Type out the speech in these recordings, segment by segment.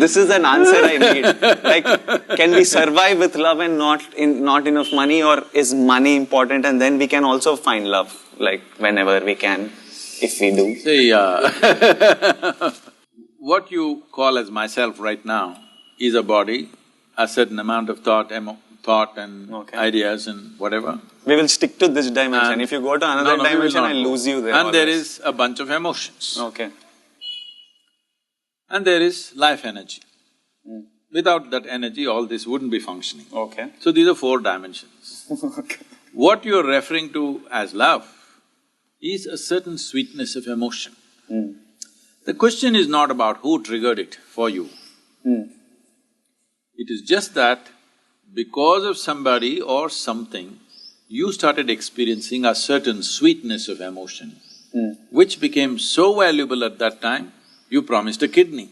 this is an answer I need. Like, can we survive with love and not enough money, or is money important and then we can also find love, like whenever we can, if we do? See, what you call as myself right now is a body, a certain amount of thought and ideas and whatever. We will stick to this dimension. If you go to another dimension, I'll lose you there. And there is a bunch of emotions. Okay. And there is life energy. Without that energy, all this wouldn't be functioning. Okay. So these are four dimensions. Okay. What you're referring to as love is a certain sweetness of emotion. The question is not about who triggered it for you. It is just that because of somebody or something, you started experiencing a certain sweetness of emotion, which became so valuable at that time, you promised a kidney.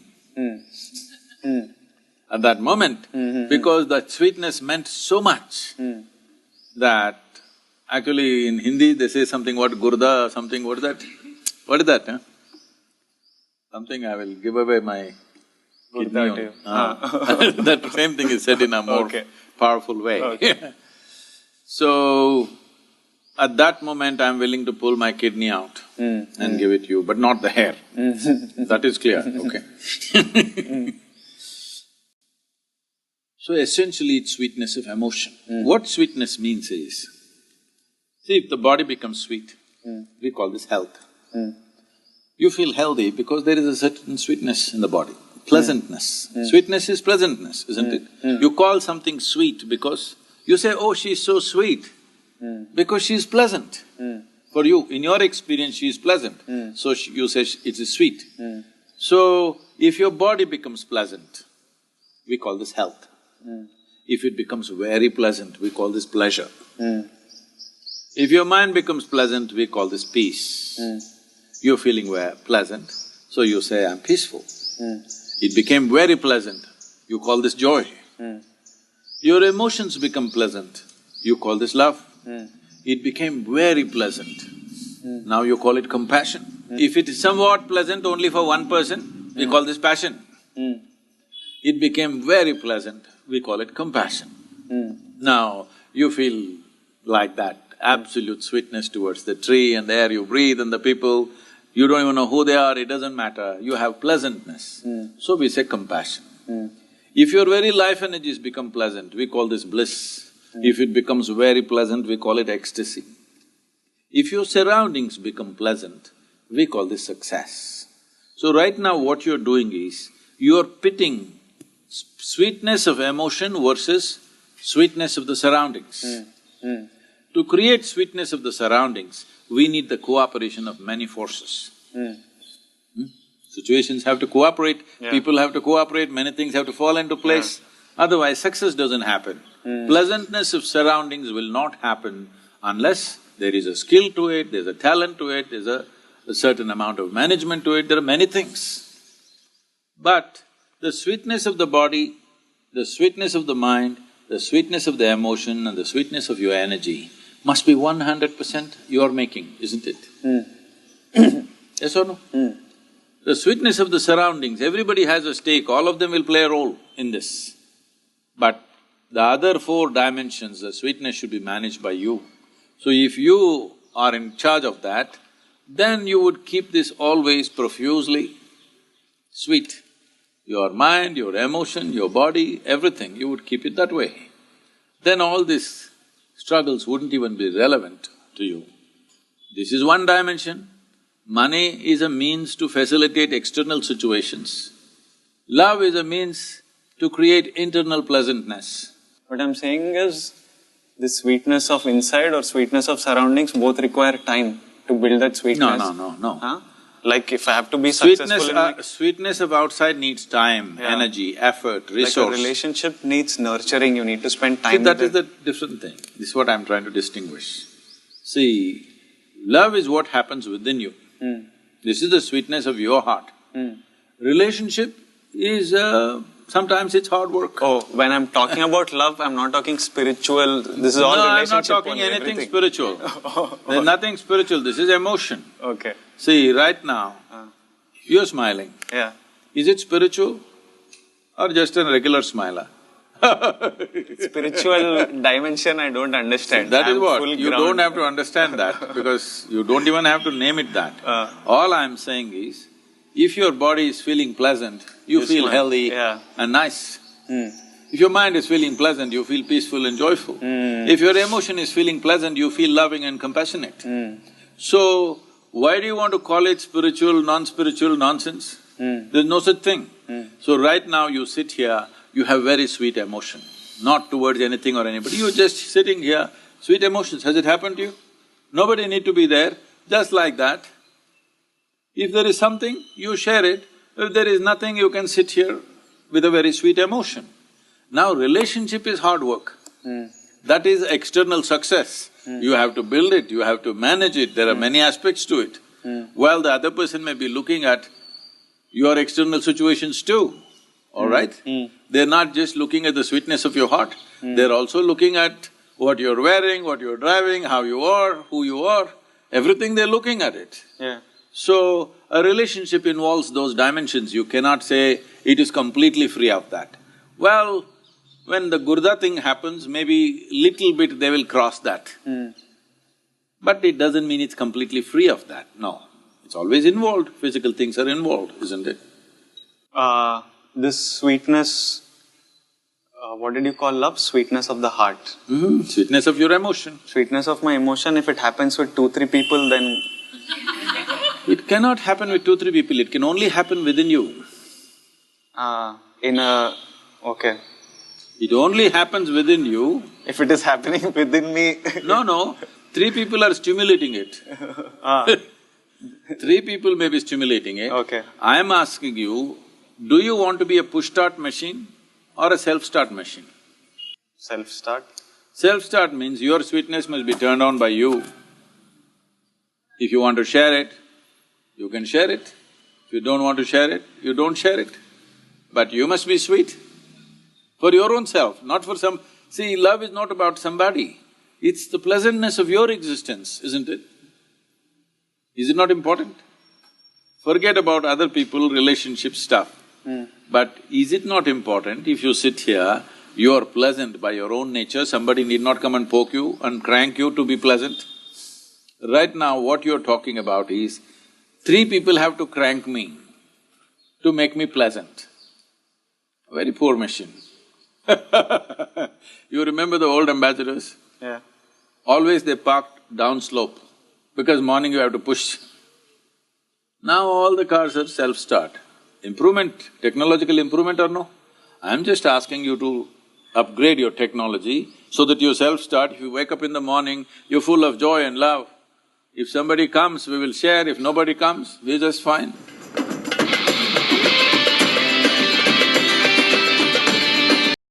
At that moment, because that sweetness meant so much that actually in Hindi they say something, what, gurda, something, what is that? What is that, huh? Something I will give away my kidney. That same thing is said in a more powerful way. Okay. So, at that moment I'm willing to pull my kidney out and give it you, but not the hair. That is clear, okay. So essentially it's sweetness of emotion. What sweetness means is, see, if the body becomes sweet, we call this health. You feel healthy because there is a certain sweetness in the body, pleasantness. Sweetness is pleasantness, isn't it? You call something sweet because you say, oh, she's so sweet, because she's pleasant. For you, in your experience, she is pleasant, so you say it is sweet. So, if your body becomes pleasant, we call this health. If it becomes very pleasant, we call this pleasure. If your mind becomes pleasant, we call this peace. You're feeling pleasant, so you say, I'm peaceful. It became very pleasant, you call this joy. Your emotions become pleasant, you call this love. It became very pleasant, now you call it compassion. If it is somewhat pleasant only for one person, we call this passion. It became very pleasant, we call it compassion. Now, you feel like that absolute sweetness towards the tree and the air you breathe and the people, you don't even know who they are, it doesn't matter, you have pleasantness. So we say compassion. If your very life energies become pleasant, we call this bliss. If it becomes very pleasant, we call it ecstasy. If your surroundings become pleasant, we call this success. So right now what you're doing is, you're pitting sweetness of emotion versus sweetness of the surroundings. To create sweetness of the surroundings, we need the cooperation of many forces. Situations have to cooperate, people have to cooperate, many things have to fall into place, otherwise success doesn't happen. Pleasantness of surroundings will not happen unless there is a skill to it, there's a talent to it, there's a certain amount of management to it, there are many things. But the sweetness of the body, the sweetness of the mind, the sweetness of the emotion and the sweetness of your energy must be 100% you're making, isn't it? Yes or no? The sweetness of the surroundings, everybody has a stake, all of them will play a role in this. But the other four dimensions, the sweetness should be managed by you. So if you are in charge of that, then you would keep this always profusely sweet. Your mind, your emotion, your body, everything, you would keep it that way. Then all these struggles wouldn't even be relevant to you. This is one dimension. Money is a means to facilitate external situations. Love is a means to create internal pleasantness. What I'm saying is, the sweetness of inside or sweetness of surroundings both require time to build that sweetness. No. Huh? Like if I have to be successful in my… Sweetness of outside needs time, energy, effort, resource. Like a relationship needs nurturing, you need to spend time See, that with is the different thing. This is what I'm trying to distinguish. See, love is what happens within you. This is the sweetness of your heart. Relationship is… sometimes it's hard work. Oh, when I'm talking about love, I'm not talking spiritual, this is all relationship. No, I'm not talking only, anything everything. spiritual. There's nothing spiritual, this is emotion. Okay. See, right now, you're smiling. Yeah. Is it spiritual? or just a regular smiler? Spiritual dimension I don't understand. That is I'm what, full you ground. don't have to understand that because you don't even have to name it that. All I'm saying is, if your body is feeling pleasant, you feel smile. healthy Yeah. and nice. If your mind is feeling pleasant, you feel peaceful and joyful. If your emotion is feeling pleasant, you feel loving and compassionate. So, why do you want to call it spiritual, non-spiritual nonsense? There's no such thing. So right now you sit here, you have very sweet emotion, not towards anything or anybody, you're just sitting here, sweet emotions. Has it happened to you? Nobody need to be there, just like that. If there is something, you share it. If there is nothing, you can sit here with a very sweet emotion. Now relationship is hard work. That is external success. You have to build it, you have to manage it, there are many aspects to it. While the other person may be looking at your external situations too, all right? They're not just looking at the sweetness of your heart, they're also looking at what you're wearing, what you're driving, how you are, who you are, everything they're looking at it. Yeah. So, a relationship involves those dimensions, you cannot say it is completely free of that. Well, when the gurda thing happens, maybe little bit they will cross that. But it doesn't mean it's completely free of that, no. It's always involved, physical things are involved, isn't it? This sweetness, what did you call love? Sweetness of the heart. Sweetness of your emotion. Sweetness of my emotion, if it happens with 2-3 people, then… It cannot happen with 2-3 people, it can only happen within you. Okay. It only happens within you. If it is happening within me… No, 3 people are stimulating it. 3 people may be stimulating it. Okay. I am asking you, do you want to be a push-start machine or a self-start machine? Self-start? Self-start means your sweetness must be turned on by you. If you want to share it, you can share it. If you don't want to share it, you don't share it. But you must be sweet for your own self, not for some… See, love is not about somebody, it's the pleasantness of your existence, isn't it? Is it not important? Forget about other people, relationship stuff. But is it not important if you sit here, you are pleasant by your own nature, somebody need not come and poke you and crank you to be pleasant? Right now what you're talking about is, 3 people have to crank me to make me pleasant. Very poor machine. You remember the old ambassadors? Yeah. Always they parked down slope, because morning you have to push. Now all the cars are self-start. Improvement, technological improvement or no? I'm just asking you to upgrade your technology so that you self-start. If you wake up in the morning, you're full of joy and love. If somebody comes, we will share. If nobody comes, we're just fine.